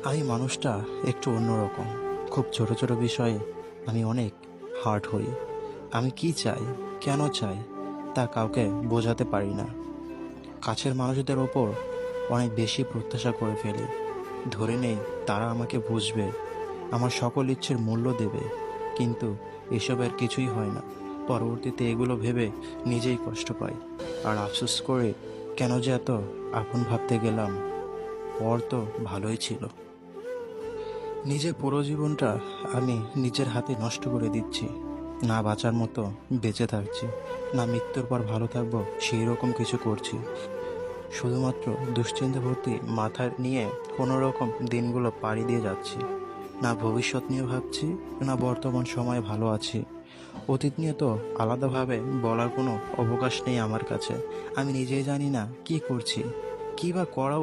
আমি মানুষটা একটু অন্যরকম। খুব ছোট ছোট বিষয়ে আমি অনেক হার্ট হই। আমি কি চাই, কেন চাই, তা কাউকে বোঝাতে পারি না। কাছের মানুষদের ওপর অনেক বেশি প্রত্যাশা করে ফেলি। ধরে নেই তারা আমাকে বুঝবে, আমার সকল ইচ্ছের মূল্য দেবে। কিন্তু এসবের কিছুই হয় না। পরবর্তীতে এগুলো ভেবে নিজেই কষ্ট পাই আর আফসোস করে কেন যে এত আপন ভাবতে গেলাম। পর তো ভালোই ছিল। নিজের পুরো জীবনটা আমি নিজের হাতে নষ্ট করে দিচ্ছি। না বাঁচার মতো বেঁচে থাকছি, না মৃত্যুর পর ভালো থাকবো সেই রকম কিছু করছি। শুধুমাত্র দুশ্চিন্তা ভর্তি মাথায় নিয়ে কোনো রকম দিনগুলো পাড়ি দিয়ে যাচ্ছি। না ভবিষ্যৎ নিয়ে ভাবছি, না বর্তমান সময়ে ভালো আছি। অতীত নিয়ে তো আলাদাভাবে বলার কোনো অবকাশ নেই আমার কাছে। আমি নিজেই জানি না কি করছি, কী বা করা